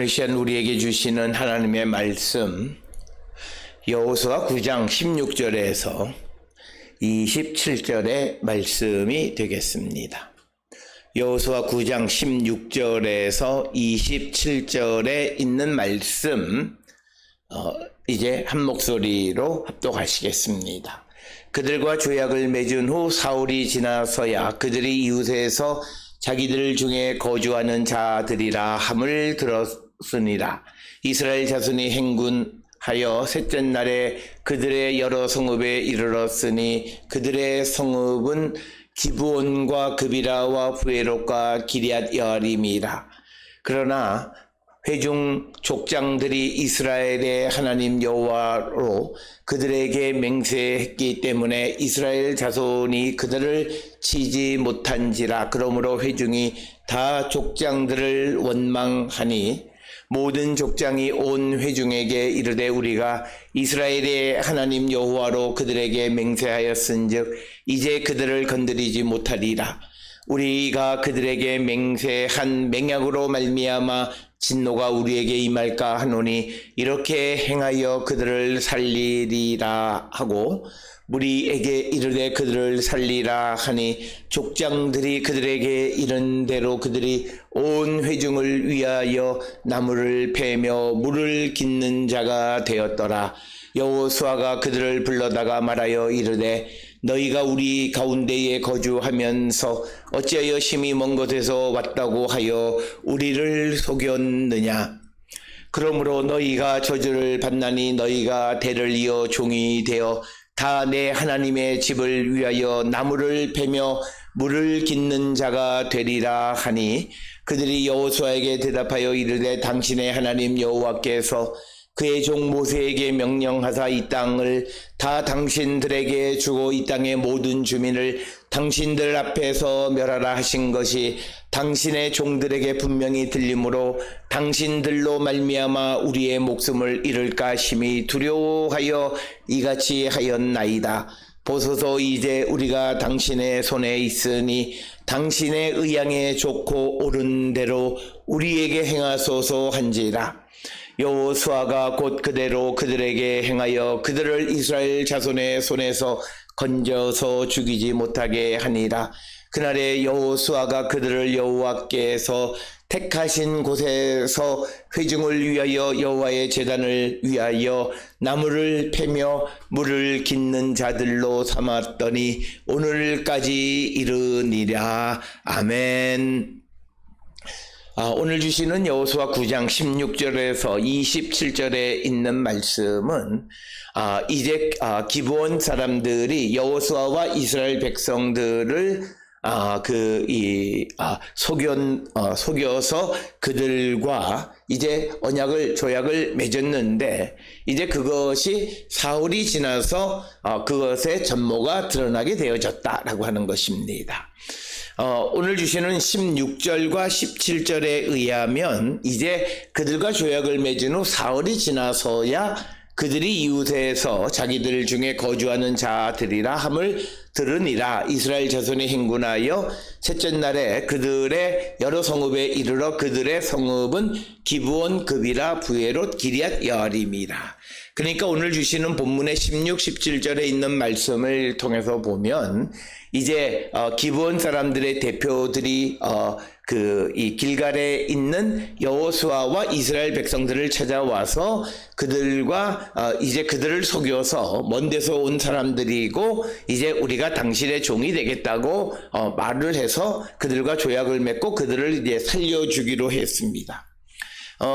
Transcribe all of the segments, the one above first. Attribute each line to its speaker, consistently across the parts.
Speaker 1: 오늘 시간 우리에게 주시는 하나님의 말씀 여호수아 9장 16절에서 27절의 말씀이 되겠습니다. 여호수아 9장 16절에서 27절에 있는 말씀 이제 한 목소리로 합독하시겠습니다. 그들과 조약을 맺은 후 사흘이 지나서야 그들이 이웃에서 자기들 중에 거주하는 자들이라 함을 들었으니라. 이스라엘 자손이 행군하여 셋째 날에 그들의 여러 성읍에 이르렀으니 그들의 성읍은 기브온과 그비라와 부에롯과 기럇 여아림이라. 그러나 회중 족장들이 이스라엘의 하나님 여호와로 그들에게 맹세했기 때문에 이스라엘 자손이 그들을 치지 못한지라. 그러므로 회중이 다 족장들을 원망하니 모든 족장이 온 회중에게 이르되 우리가 이스라엘의 하나님 여호와로 그들에게 맹세하였은즉 이제 그들을 건드리지 못하리라. 우리가 그들에게 맹세한 맹약으로 말미암아 진노가 우리에게 임할까 하노니 이렇게 행하여 그들을 살리리라 하고 우리에게 이르되 그들을 살리라 하니 족장들이 그들에게 이른 대로 그들이 온 회중을 위하여 나무를 패며 물을 깃는 자가 되었더라. 여호수아가 그들을 불러다가 말하여 이르되 너희가 우리 가운데에 거주하면서 어찌하여 심히 먼 곳에서 왔다고 하여 우리를 속였느냐. 그러므로 너희가 저주를 받나니 너희가 대를 이어 종이 되어 다 내 하나님의 집을 위하여 나무를 패며 물을 깃는 자가 되리라 하니 그들이 여호수아에게 대답하여 이르되 당신의 하나님 여호와께서 그의 종 모세에게 명령하사 이 땅을 다 당신들에게 주고 이 땅의 모든 주민을 당신들 앞에서 멸하라 하신 것이 당신의 종들에게 분명히 들리므로 당신들로 말미암아 우리의 목숨을 잃을까 심히 두려워하여 이같이 하였나이다. 보소서 이제 우리가 당신의 손에 있으니 당신의 의향에 좋고 옳은 대로 우리에게 행하소서 한지라. 여호수아가 곧 그대로 그들에게 행하여 그들을 이스라엘 자손의 손에서 건져서 죽이지 못하게 하니라. 그날에 여호수아가 그들을 여호와께서 택하신 곳에서 회중을 위하여 여호와의 제단을 위하여 나무를 패며 물을 깃는 자들로 삼았더니 오늘까지 이르니라. 아멘. 오늘 주시는 여호수아 9장 16절에서 27절에 있는 말씀은 이제 기브온 사람들이 여호수아와 이스라엘 백성들을 속여서 그들과 이제 조약을 맺었는데 이제 그것이 사흘이 지나서 그것의 전모가 드러나게 되어졌다라고 하는 것입니다. 오늘 주시는 16절과 17절에 의하면 이제 그들과 조약을 맺은 후 사흘이 지나서야 그들이 이웃에서 자기들 중에 거주하는 자들이라 함을 들으니라. 이스라엘 자손이 행군하여 셋째 날에 그들의 여러 성읍에 이르러 그들의 성읍은 기브온, 그비라, 부에롯, 기럇 여아림이라. 그러니까 오늘 주시는 본문의 16, 17절에 있는 말씀을 통해서 보면 이제 기브온 사람들의 대표들이 이 길갈에 있는 여호수아와 이스라엘 백성들을 찾아와서 그들과 이제 그들을 속여서 먼 데서 온 사람들이고 이제 우리가 당신의 종이 되겠다고 말을 해서 그들과 조약을 맺고 그들을 이제 살려주기로 했습니다.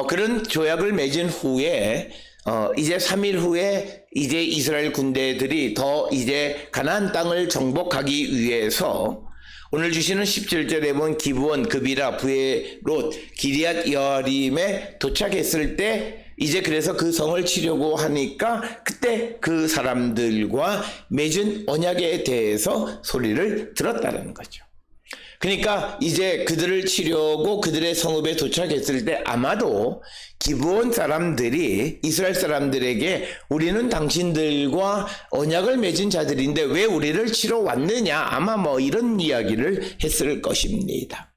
Speaker 1: 그런 조약을 맺은 후에 이제 3일 후에 이제 이스라엘 군대들이 더 이제 가나안 땅을 정복하기 위해서 오늘 주시는 17절에 보면 기브온, 그비라, 부에롯, 기럇 여아림에 도착했을 때 이제 그래서 그 성을 치려고 하니까 그때 그 사람들과 맺은 언약에 대해서 소리를 들었다는 거죠. 그러니까 이제 그들을 치려고 그들의 성읍에 도착했을 때 아마도 기브온 사람들이 이스라엘 사람들에게 우리는 당신들과 언약을 맺은 자들인데 왜 우리를 치러 왔느냐 아마 이런 이야기를 했을 것입니다.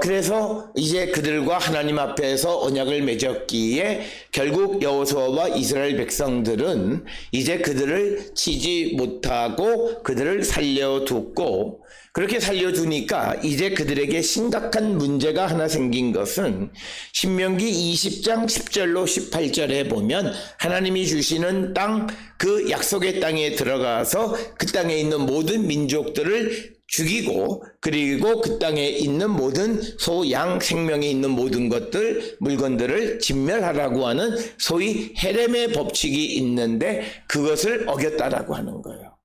Speaker 1: 그래서 이제 그들과 하나님 앞에서 언약을 맺었기에 결국 여호수아와 이스라엘 백성들은 이제 그들을 치지 못하고 그들을 살려두고, 그렇게 살려두니까 이제 그들에게 심각한 문제가 하나 생긴 것은 신명기 20장 10절로 18절에 보면 하나님이 주시는 땅, 그 약속의 땅에 들어가서 그 땅에 있는 모든 민족들을 죽이고, 그리고 그 땅에 있는 모든 소, 양, 생명에 있는 모든 것들, 물건들을 진멸하라고 하는 소위 헤렘의 법칙이 있는데 그것을 어겼다라고 하는 거예요.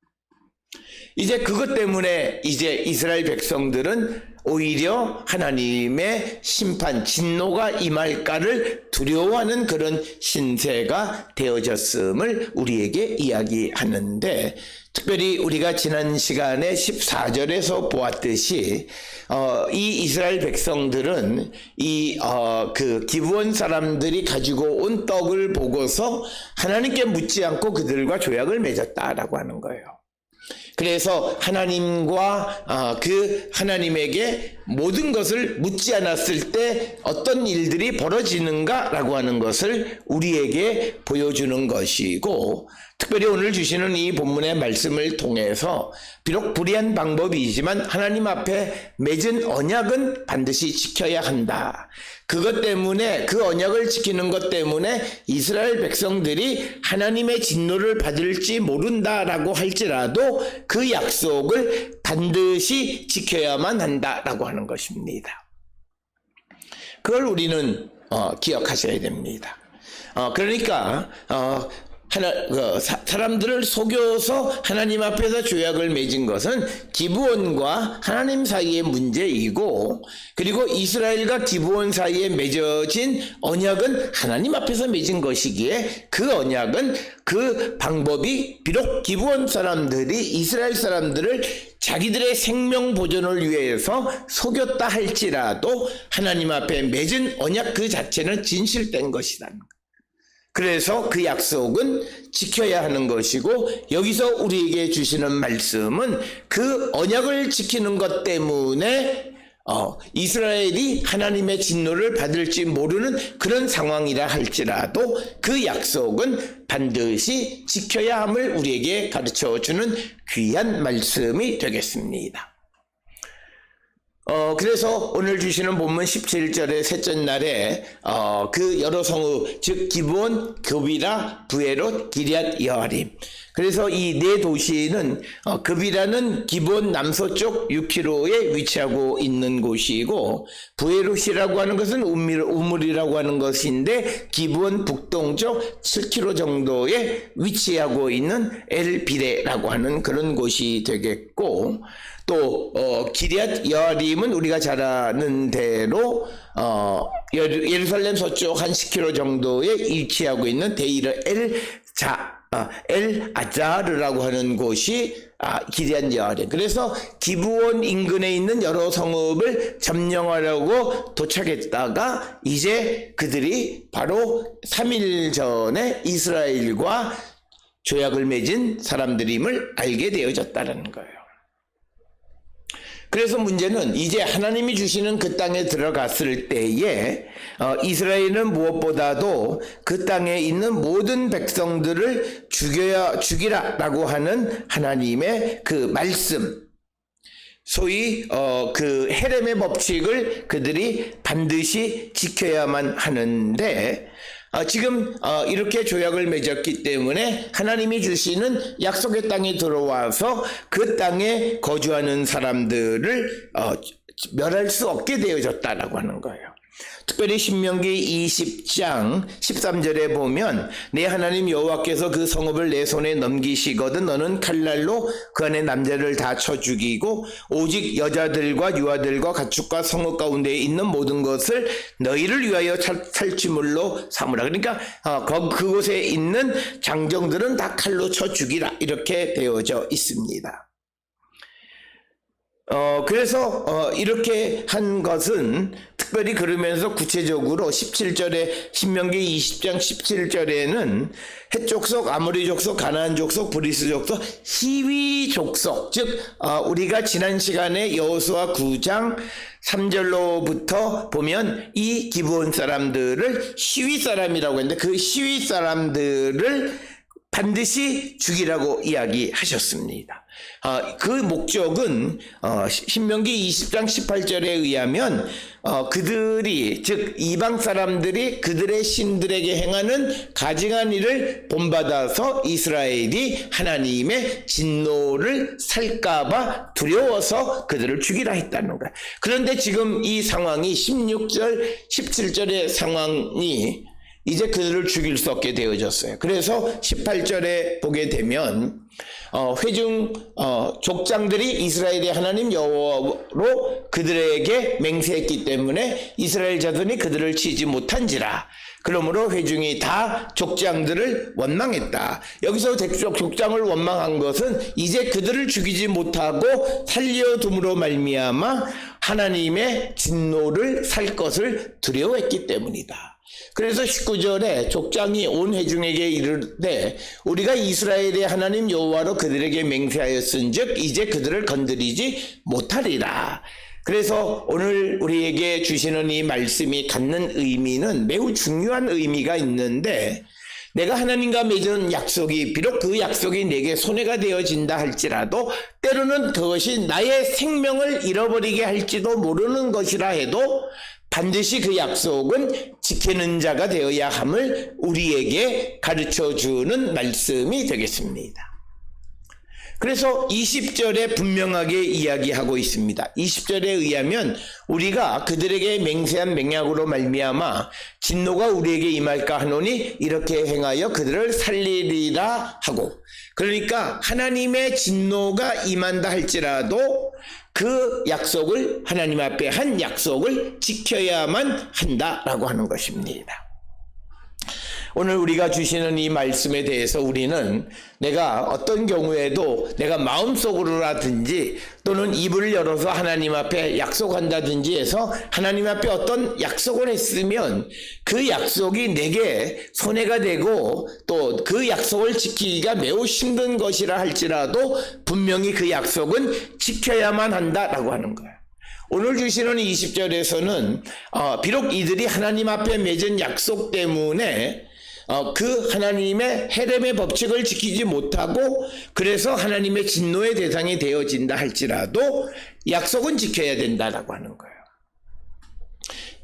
Speaker 1: 이제 그것 때문에 이제 이스라엘 백성들은 오히려 하나님의 심판, 진노가 임할까를 두려워하는 그런 신세가 되어졌음을 우리에게 이야기하는데, 특별히 우리가 지난 시간에 14절에서 보았듯이 이 이스라엘 백성들은 그 기브온 사람들이 가지고 온 떡을 보고서 하나님께 묻지 않고 그들과 조약을 맺었다라고 하는 거예요. 그래서 하나님과 그 하나님에게 모든 것을 묻지 않았을 때 어떤 일들이 벌어지는가라고 하는 것을 우리에게 보여주는 것이고, 특별히 오늘 주시는 이 본문의 말씀을 통해서 비록 불의한 방법이지만 하나님 앞에 맺은 언약은 반드시 지켜야 한다. 그것 때문에, 그 언약을 지키는 것 때문에 이스라엘 백성들이 하나님의 진노를 받을지 모른다라고 할지라도 그 약속을 반드시 지켜야만 한다라고 하는 것입니다. 그걸 우리는 기억하셔야 됩니다. 그러니까 사람들을 속여서 하나님 앞에서 조약을 맺은 것은 기브온과 하나님 사이의 문제이고, 그리고 이스라엘과 기브온 사이에 맺어진 언약은 하나님 앞에서 맺은 것이기에 그 언약은, 그 방법이 비록 기브온 사람들이 이스라엘 사람들을 자기들의 생명 보존을 위해서 속였다 할지라도 하나님 앞에 맺은 언약 그 자체는 진실된 것이라는 것. 그래서 그 약속은 지켜야 하는 것이고, 여기서 우리에게 주시는 말씀은 그 언약을 지키는 것 때문에 이스라엘이 하나님의 진노를 받을지 모르는 그런 상황이라 할지라도 그 약속은 반드시 지켜야 함을 우리에게 가르쳐주는 귀한 말씀이 되겠습니다. 그래서 오늘 주시는 본문 17절의 셋째 날에 그 여러 성읍, 즉 기브온, 그비라, 브에롯, 기럇 여아림, 그래서 이 네 도시는 그비라는 기브온 남서쪽 6km에 위치하고 있는 곳이고, 브에롯이라고 하는 것은 우물이라고 하는 것인데 기브온 북동쪽 7km 정도에 위치하고 있는 엘비레라고 하는 그런 곳이 되겠고, 또 기럇 여아림은 우리가 잘 아는 대로 예루살렘 서쪽 한 10km 정도에 위치하고 있는 데이르 엘 아자르라고 하는 곳이 기럇 여아림. 그래서 기브온 인근에 있는 여러 성읍을 점령하려고 도착했다가 이제 그들이 바로 3일 전에 이스라엘과 조약을 맺은 사람들임을 알게 되어졌다는 거예요. 그래서 문제는 이제 하나님이 주시는 그 땅에 들어갔을 때에 이스라엘은 무엇보다도 그 땅에 있는 모든 백성들을 죽이라라고 하는 하나님의 그 말씀, 소위 그 헤렘의 법칙을 그들이 반드시 지켜야만 하는데, 지금 이렇게 조약을 맺었기 때문에 하나님이 주시는 약속의 땅에 들어와서 그 땅에 거주하는 사람들을 멸할 수 없게 되어졌다라고 하는 거예요. 특별히 신명기 20장 13절에 보면 내 하나님 여호와께서 그 성읍을 내 손에 넘기시거든 너는 칼날로 그 안에 남자를 다 쳐 죽이고 오직 여자들과 유아들과 가축과 성읍 가운데 있는 모든 것을 너희를 위하여 탈취물로 삼으라. 그러니까 그곳에 있는 장정들은 다 칼로 쳐 죽이라, 이렇게 되어져 있습니다. 그래서 이렇게 한 것은 특별히 그러면서 구체적으로 17절에 신명기 20장 17절에는 헷 족속, 아모리 족속, 가나안 족속, 브리스 족속, 히위 족속, 즉 우리가 지난 시간에 여호수아 9장 3절로부터 보면 이 기브온 사람들을 히위 사람이라고 했는데 그 히위 사람들을 반드시 죽이라고 이야기하셨습니다. 그 목적은 신명기 20장 18절에 의하면 그들이 즉 이방 사람들이 그들의 신들에게 행하는 가증한 일을 본받아서 이스라엘이 하나님의 진노를 살까봐 두려워서 그들을 죽이라 했다는 거예요. 그런데 지금 이 상황이 16절 17절의 상황이 이제 그들을 죽일 수 없게 되어졌어요. 그래서 18절에 보게 되면 회중 족장들이 이스라엘의 하나님 여호와로 그들에게 맹세했기 때문에 이스라엘 자손이 그들을 치지 못한지라. 그러므로 회중이 다 족장들을 원망했다. 여기서 족장을 원망한 것은 이제 그들을 죽이지 못하고 살려둠으로 말미암아 하나님의 진노를 살 것을 두려워했기 때문이다. 그래서 19절에 족장이 온 회중에게 이르되 우리가 이스라엘의 하나님 여호와로 그들에게 맹세하였은즉 이제 그들을 건드리지 못하리라. 그래서 오늘 우리에게 주시는 이 말씀이 갖는 의미는 매우 중요한 의미가 있는데, 내가 하나님과 맺은 약속이 비록 그 약속이 내게 손해가 되어진다 할지라도 때로는 그것이 나의 생명을 잃어버리게 할지도 모르는 것이라 해도 반드시 그 약속은 지키는 자가 되어야 함을 우리에게 가르쳐주는 말씀이 되겠습니다. 그래서 20절에 분명하게 이야기하고 있습니다. 20절에 의하면 우리가 그들에게 맹세한 맹약으로 말미암아 진노가 우리에게 임할까 하노니 이렇게 행하여 그들을 살리리라 하고, 그러니까 하나님의 진노가 임한다 할지라도 그 약속을 하나님 앞에 한 약속을 지켜야만 한다라고 하는 것입니다. 오늘 우리가 주시는 이 말씀에 대해서 우리는 내가 어떤 경우에도 내가 마음속으로라든지 또는 입을 열어서 하나님 앞에 약속한다든지 해서 하나님 앞에 어떤 약속을 했으면 그 약속이 내게 손해가 되고 또 그 약속을 지키기가 매우 힘든 것이라 할지라도 분명히 그 약속은 지켜야만 한다라고 하는 거예요. 오늘 주시는 20절에서는 비록 이들이 하나님 앞에 맺은 약속 때문에 그 하나님의 헤렘의 법칙을 지키지 못하고 그래서 하나님의 진노의 대상이 되어진다 할지라도 약속은 지켜야 된다라고 하는 거예요.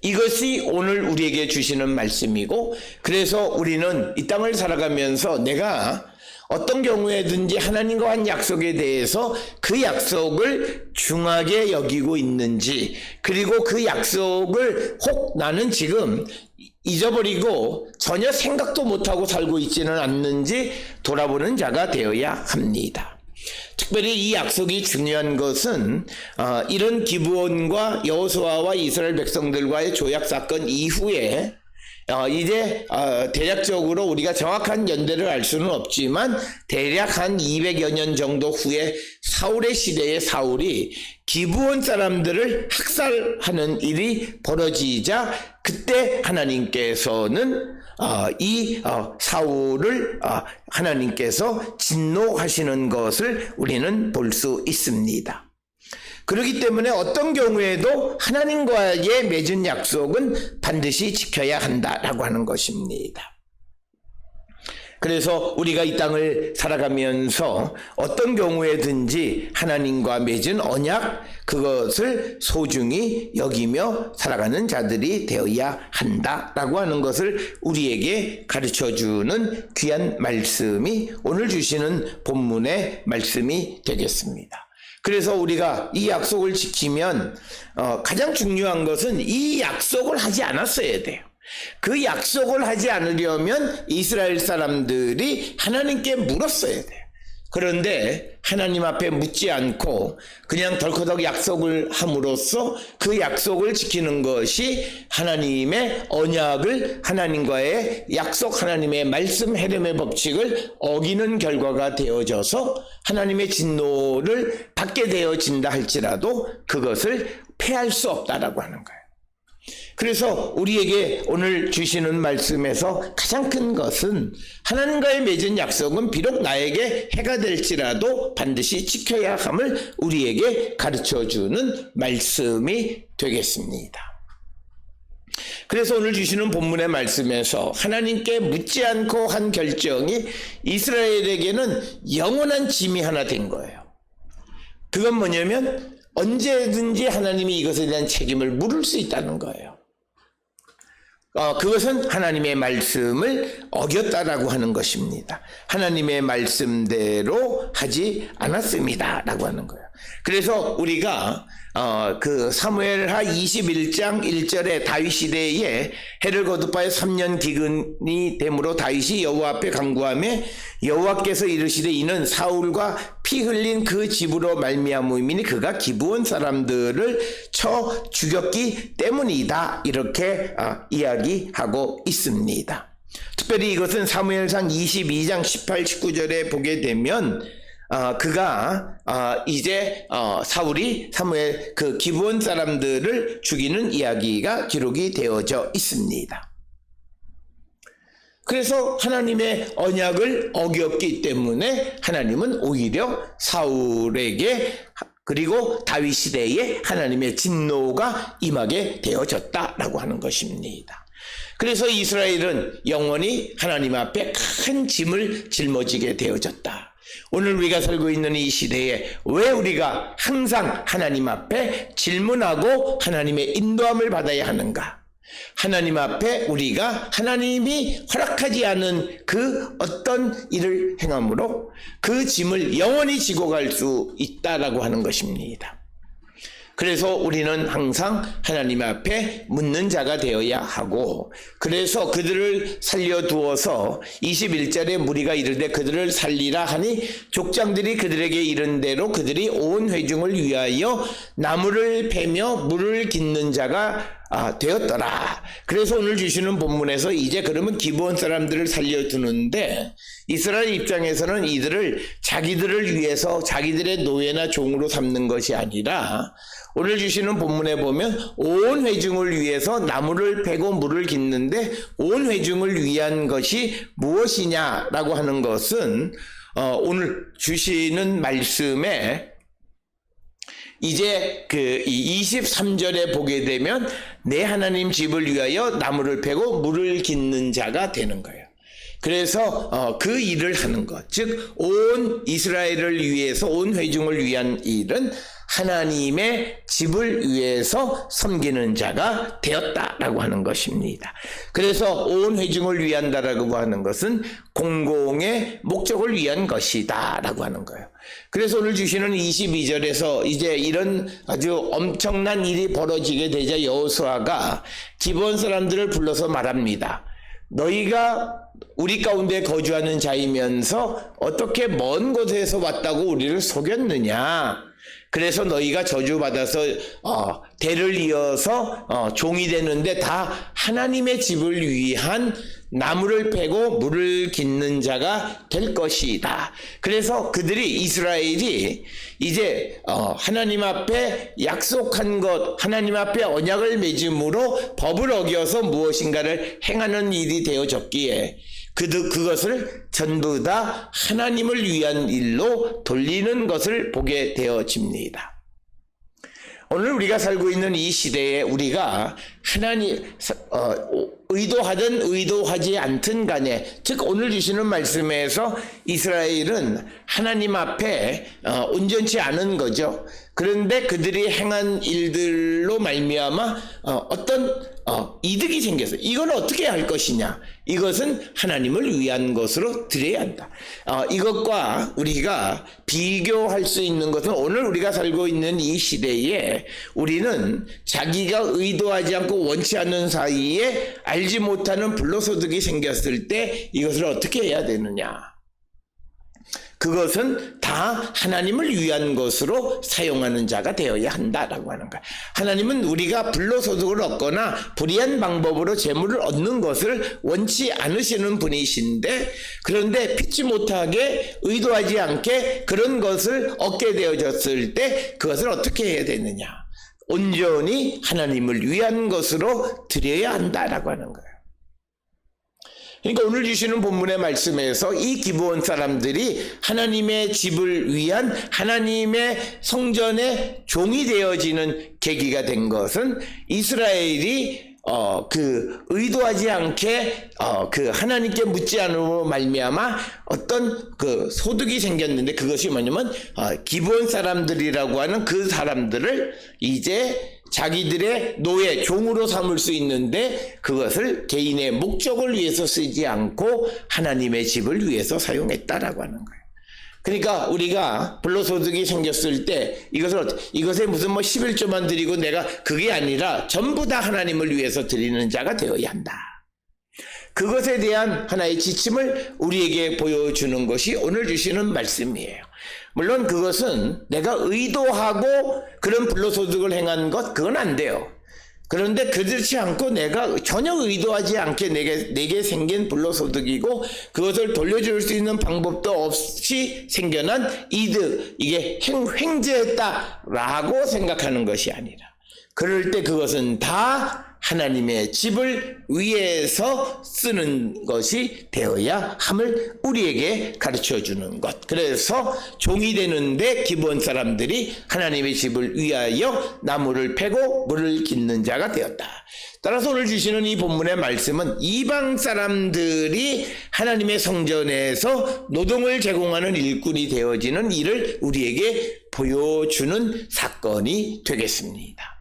Speaker 1: 이것이 오늘 우리에게 주시는 말씀이고, 그래서 우리는 이 땅을 살아가면서 내가 어떤 경우에든지 하나님과 한 약속에 대해서 그 약속을 중하게 여기고 있는지, 그리고 그 약속을 혹 나는 지금 잊어버리고 전혀 생각도 못하고 살고 있지는 않는지 돌아보는 자가 되어야 합니다. 특별히 이 약속이 중요한 것은 이런 기브온과 여호수아와 이스라엘 백성들과의 조약 사건 이후에 이제 대략적으로 우리가 정확한 연대를 알 수는 없지만 대략 한 200여 년 정도 후에 사울의 시대에 사울이 기브온 사람들을 학살하는 일이 벌어지자 그때 하나님께서는 이 사울을 하나님께서 진노하시는 것을 우리는 볼 수 있습니다. 그렇기 때문에 어떤 경우에도 하나님과의 맺은 약속은 반드시 지켜야 한다라고 하는 것입니다. 그래서 우리가 이 땅을 살아가면서 어떤 경우에든지 하나님과 맺은 언약, 그것을 소중히 여기며 살아가는 자들이 되어야 한다라고 하는 것을 우리에게 가르쳐주는 귀한 말씀이 오늘 주시는 본문의 말씀이 되겠습니다. 그래서 우리가 이 약속을 지키면 가장 중요한 것은 이 약속을 하지 않았어야 돼요. 그 약속을 하지 않으려면 이스라엘 사람들이 하나님께 물었어야 돼요. 그런데 하나님 앞에 묻지 않고 그냥 덜커덕 약속을 함으로써 그 약속을 지키는 것이 하나님의 언약을, 하나님과의 약속, 하나님의 말씀 헤렘의 법칙을 어기는 결과가 되어져서 하나님의 진노를 받게 되어진다 할지라도 그것을 패할 수 없다라고 하는 거예요. 그래서 우리에게 오늘 주시는 말씀에서 가장 큰 것은 하나님과의 맺은 약속은 비록 나에게 해가 될지라도 반드시 지켜야 함을 우리에게 가르쳐주는 말씀이 되겠습니다. 그래서 오늘 주시는 본문의 말씀에서 하나님께 묻지 않고 한 결정이 이스라엘에게는 영원한 짐이 하나 된 거예요. 그건 뭐냐면 언제든지 하나님이 이것에 대한 책임을 물을 수 있다는 거예요. 그것은 하나님의 말씀을 어겼다라고 하는 것입니다. 하나님의 말씀대로 하지 않았습니다 라고 하는 거예요. 그래서 우리가 그 사무엘하 21장 1절에 다윗 시대에 해를 거듭하여 3년 기근이 되므로 다윗이 여호와 앞에 간구하며 여호와께서 이르시되 이는 사울과 피 흘린 그 집으로 말미암음이니 그가 기브온 사람들을 쳐 죽였기 때문이다 이렇게 이야기하고 있습니다. 특별히 이것은 사무엘상 22장 18, 19절에 보게 되면 그가 이제 사울이 사무엘 그 기브온 사람들을 죽이는 이야기가 기록이 되어져 있습니다. 그래서 하나님의 언약을 어겼기 때문에 하나님은 오히려 사울에게 그리고 다윗 시대에 하나님의 진노가 임하게 되어졌다라고 하는 것입니다. 그래서 이스라엘은 영원히 하나님 앞에 큰 짐을 짊어지게 되어졌다. 오늘 우리가 살고 있는 이 시대에 왜 우리가 항상 하나님 앞에 질문하고 하나님의 인도함을 받아야 하는가? 하나님 앞에 우리가 하나님이 허락하지 않은 그 어떤 일을 행함으로 그 짐을 영원히 지고 갈 수 있다라고 하는 것입니다. 그래서 우리는 항상 하나님 앞에 묻는 자가 되어야 하고, 그래서 그들을 살려두어서 21절에 무리가 이르되 그들을 살리라 하니 족장들이 그들에게 이른 대로 그들이 온 회중을 위하여 나무를 패며 물을 깃는 자가 되었더라. 그래서 오늘 주시는 본문에서 이제 그러면 기브온 사람들을 살려두는데 이스라엘 입장에서는 이들을 자기들을 위해서 자기들의 노예나 종으로 삼는 것이 아니라 오늘 주시는 본문에 보면 온 회중을 위해서 나무를 패고 물을 깃는데 온 회중을 위한 것이 무엇이냐라고 하는 것은 오늘 주시는 말씀에 이제 그 23절에 보게 되면 내 하나님 집을 위하여 나무를 패고 물을 깃는 자가 되는 거예요. 그래서 그 일을 하는 것, 즉 온 이스라엘을 위해서 온 회중을 위한 일은 하나님의 집을 위해서 섬기는 자가 되었다라고 하는 것입니다. 그래서 온 회중을 위한다라고 하는 것은 공공의 목적을 위한 것이다라고 하는 거예요. 그래서 오늘 주시는 22절에서 이제 이런 아주 엄청난 일이 벌어지게 되자 여호수아가 기브온 사람들을 불러서 말합니다. 너희가 우리 가운데 거주하는 자이면서 어떻게 먼 곳에서 왔다고 우리를 속였느냐? 그래서 너희가 저주받아서 대를 이어서 종이 되는데 다 하나님의 집을 위한 나무를 패고 물을 깃는 자가 될 것이다. 그래서 그들이 이스라엘이 이제 하나님 앞에 약속한 것, 하나님 앞에 언약을 맺음으로 법을 어겨서 무엇인가를 행하는 일이 되어졌기에 그것을 전부 다 하나님을 위한 일로 돌리는 것을 보게 되어집니다. 오늘 우리가 살고 있는 이 시대에 우리가 하나님 의도하든 의도하지 않든 간에, 즉 오늘 주시는 말씀에서 이스라엘은 하나님 앞에 온전치 않은 거죠. 그런데 그들이 행한 일들로 말미암아 어떤 이득이 생겨서 이건 어떻게 할 것이냐, 이것은 하나님을 위한 것으로 드려야 한다. 이것과 우리가 비교할 수 있는 것은 오늘 우리가 살고 있는 이 시대에 우리는 자기가 의도하지 않고 원치 않는 사이에 알지 못하는 불로소득이 생겼을 때 이것을 어떻게 해야 되느냐, 그것은 다 하나님을 위한 것으로 사용하는 자가 되어야 한다라고 하는 거야. 하나님은 우리가 불로소득을 얻거나 불의한 방법으로 재물을 얻는 것을 원치 않으시는 분이신데, 그런데 피치 못하게 의도하지 않게 그런 것을 얻게 되어졌을 때 그것을 어떻게 해야 되느냐, 온전히 하나님을 위한 것으로 드려야 한다라고 하는 거예요. 그러니까 오늘 주시는 본문의 말씀에서 이 기브온 사람들이 하나님의 집을 위한 하나님의 성전의 종이 되어지는 계기가 된 것은 이스라엘이 의도하지 않게 하나님께 묻지 않음으로 말미암아 어떤 소득이 생겼는데, 그것이 뭐냐면 기브온 사람들이라고 하는 그 사람들을 이제 자기들의 노예, 종으로 삼을 수 있는데 그것을 개인의 목적을 위해서 쓰지 않고 하나님의 집을 위해서 사용했다라고 하는 거예요. 그러니까 우리가 불로소득이 생겼을 때 이것에 무슨 11조만 드리고 내가, 그게 아니라 전부 다 하나님을 위해서 드리는 자가 되어야 한다. 그것에 대한 하나의 지침을 우리에게 보여주는 것이 오늘 주시는 말씀이에요. 물론 그것은 내가 의도하고 그런 불로소득을 행한 것, 그건 안 돼요. 그런데 그렇지 않고 내가 전혀 의도하지 않게 내게 생긴 불로소득이고 그것을 돌려줄 수 있는 방법도 없이 생겨난 이득, 이게 횡재했다라고 생각하는 것이 아니라, 그럴 때 그것은 다 하나님의 집을 위해서 쓰는 것이 되어야 함을 우리에게 가르쳐 주는 것. 그래서 종이 되는데 기브온 사람들이 하나님의 집을 위하여 나무를 패고 물을 깃는 자가 되었다. 따라서 오늘 주시는 이 본문의 말씀은 이방 사람들이 하나님의 성전에서 노동을 제공하는 일꾼이 되어지는 일을 우리에게 보여주는 사건이 되겠습니다.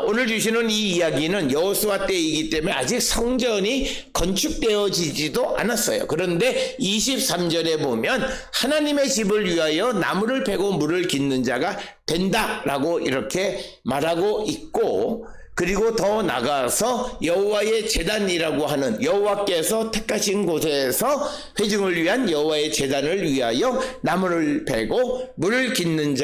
Speaker 1: 오늘 주시는 이 이야기는 여호수아 때이기 때문에 아직 성전이 건축되어지지도 않았어요. 그런데 23절에 보면 하나님의 집을 위하여 나무를 패고 물을 깃는 자가 된다라고 이렇게 말하고 있고, 그리고 더 나가서 여호와의 제단이라고 하는, 여호와께서 택하신 곳에서 회중을 위한 여호와의 제단을 위하여 나무를 베고 물을 깃는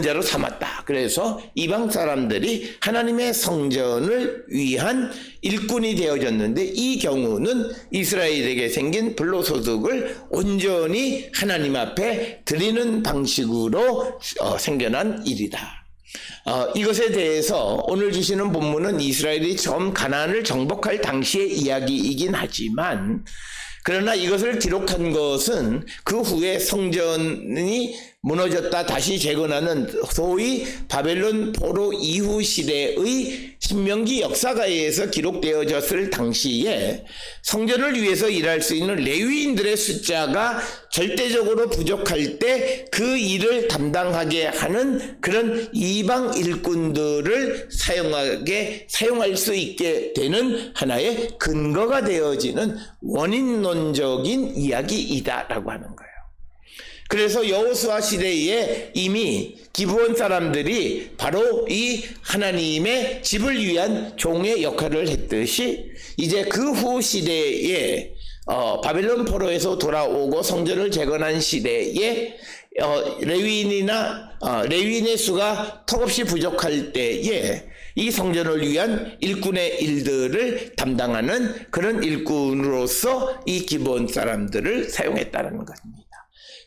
Speaker 1: 자로 삼았다. 그래서 이방 사람들이 하나님의 성전을 위한 일꾼이 되어졌는데, 이 경우는 이스라엘에게 생긴 불로소득을 온전히 하나님 앞에 드리는 방식으로 생겨난 일이다. 이것에 대해서 오늘 주시는 본문은 이스라엘이 처음 가나안을 정복할 당시의 이야기이긴 하지만, 그러나 이것을 기록한 것은 그 후에 성전이 무너졌다 다시 재건하는 소위 바벨론 포로 이후 시대의 신명기 역사가에서 기록되어졌을 당시에 성전을 위해서 일할 수 있는 레위인들의 숫자가 절대적으로 부족할 때 그 일을 담당하게 하는 그런 이방 일꾼들을 사용할 수 있게 되는 하나의 근거가 되어지는 원인론적인 이야기이다라고 하는 거예요. 그래서 여호수아 시대에 이미 기브온 사람들이 바로 이 하나님의 집을 위한 종의 역할을 했듯이, 이제 그 후 시대에 바벨론 포로에서 돌아오고 성전을 재건한 시대에 레위인의 수가 턱없이 부족할 때에 이 성전을 위한 일꾼의 일들을 담당하는 그런 일꾼으로서 이 기브온 사람들을 사용했다는 것입니다.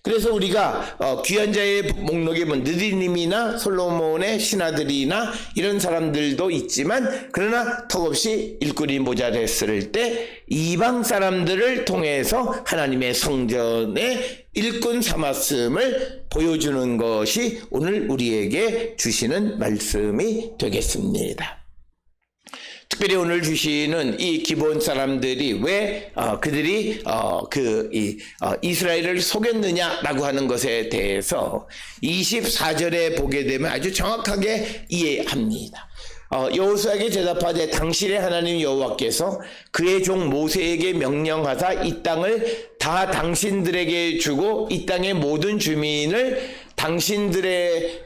Speaker 1: 그래서 우리가 귀한 자의 목록에 보면 느디님이나 솔로몬의 신하들이나 이런 사람들도 있지만, 그러나 턱없이 일꾼이 모자랐을 때 이방 사람들을 통해서 하나님의 성전의 일꾼 삼았음을 보여주는 것이 오늘 우리에게 주시는 말씀이 되겠습니다. 특별히 오늘 주시는 이 기브온 사람들이 왜 그들이 이스라엘을 속였느냐라고 하는 것에 대해서 24절에 보게 되면 아주 정확하게 이해합니다. 여호수아에게 대답하되 당신의 하나님 여호와께서 그의 종 모세에게 명령하사 이 땅을 다 당신들에게 주고 이 땅의 모든 주민을 당신들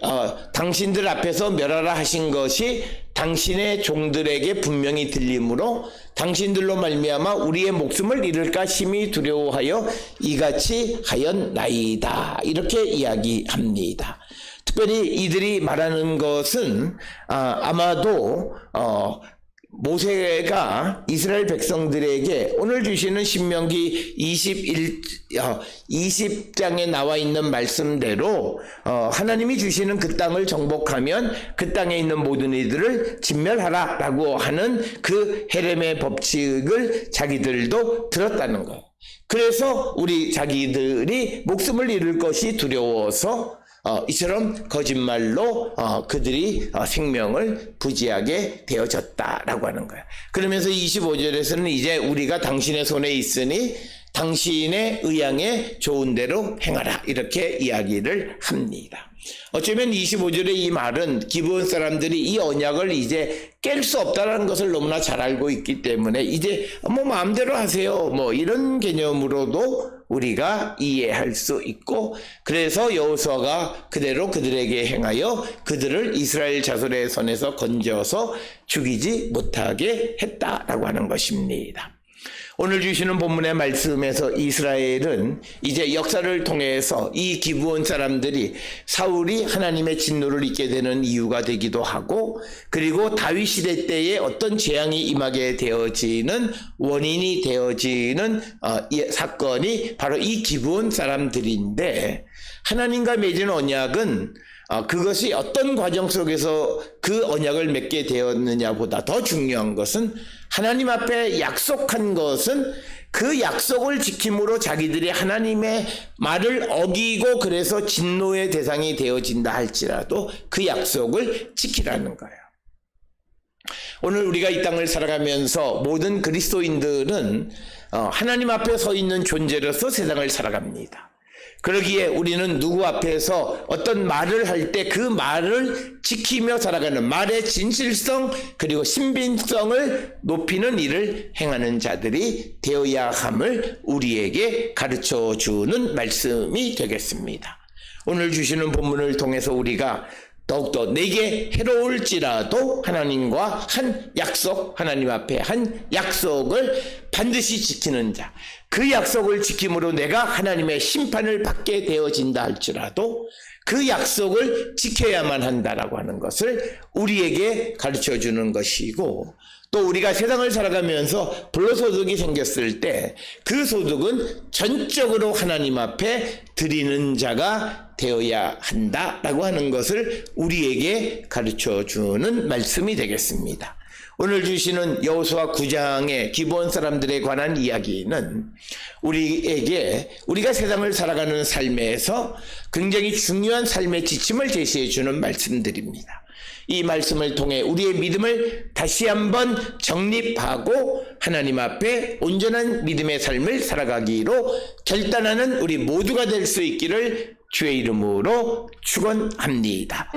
Speaker 1: 앞에서 멸하라 하신 것이 당신의 종들에게 분명히 들리므로 당신들로 말미암아 우리의 목숨을 잃을까 심히 두려워하여 이같이 하였나이다. 이렇게 이야기합니다. 특별히 이들이 말하는 것은 아마도 모세가 이스라엘 백성들에게 오늘 주시는 신명기 20장에 나와 있는 말씀대로 하나님이 주시는 그 땅을 정복하면 그 땅에 있는 모든 이들을 진멸하라 라고 하는 그 헤렘의 법칙을 자기들도 들었다는 거예요. 그래서 우리 자기들이 목숨을 잃을 것이 두려워서 이처럼 거짓말로 그들이 생명을 부지하게 되어졌다라고 하는 거예요. 그러면서 25절에서는 이제 우리가 당신의 손에 있으니 당신의 의향에 좋은 대로 행하라 이렇게 이야기를 합니다. 어쩌면 25절의 이 말은 기브온 사람들이 이 언약을 이제 깰 수 없다는 것을 너무나 잘 알고 있기 때문에 이제 뭐 마음대로 하세요 뭐 이런 개념으로도 우리가 이해할 수 있고, 그래서 여호수아가 그대로 그들에게 행하여 그들을 이스라엘 자손의 손에서 건져서 죽이지 못하게 했다라고 하는 것입니다. 오늘 주시는 본문의 말씀에서 이스라엘은 이제 역사를 통해서 이 기브온 사람들이 사울이 하나님의 진노를 입게 되는 이유가 되기도 하고, 그리고 다윗 시대 때에 어떤 재앙이 임하게 되어지는 원인이 되어지는 사건이 바로 이 기브온 사람들인데, 하나님과 맺은 언약은 그것이 어떤 과정 속에서 그 언약을 맺게 되었느냐보다 더 중요한 것은 하나님 앞에 약속한 것은 그 약속을 지킴으로 자기들이 하나님의 말을 어기고 그래서 진노의 대상이 되어진다 할지라도 그 약속을 지키라는 거예요. 오늘 우리가 이 땅을 살아가면서 모든 그리스도인들은 하나님 앞에 서 있는 존재로서 세상을 살아갑니다. 그러기에 우리는 누구 앞에서 어떤 말을 할 때 그 말을 지키며 살아가는 말의 진실성 그리고 신빙성을 높이는 일을 행하는 자들이 되어야 함을 우리에게 가르쳐 주는 말씀이 되겠습니다. 오늘 주시는 본문을 통해서 우리가 더욱더 내게 해로울지라도 하나님과 한 약속, 하나님 앞에 한 약속을 반드시 지키는 자, 그 약속을 지킴으로 내가 하나님의 심판을 받게 되어진다 할지라도 그 약속을 지켜야만 한다라고 하는 것을 우리에게 가르쳐 주는 것이고, 또 우리가 세상을 살아가면서 불로소득이 생겼을 때 그 소득은 전적으로 하나님 앞에 드리는 자가 되어야 한다라고 하는 것을 우리에게 가르쳐 주는 말씀이 되겠습니다. 오늘 주시는 여호수아 9장의 기브온 사람들에 관한 이야기는 우리가 세상을 살아가는 삶에서 굉장히 중요한 삶의 지침을 제시해 주는 말씀들입니다. 이 말씀을 통해 우리의 믿음을 다시 한번 정립하고 하나님 앞에 온전한 믿음의 삶을 살아가기로 결단하는 우리 모두가 될 수 있기를 주의 이름으로 축원합니다.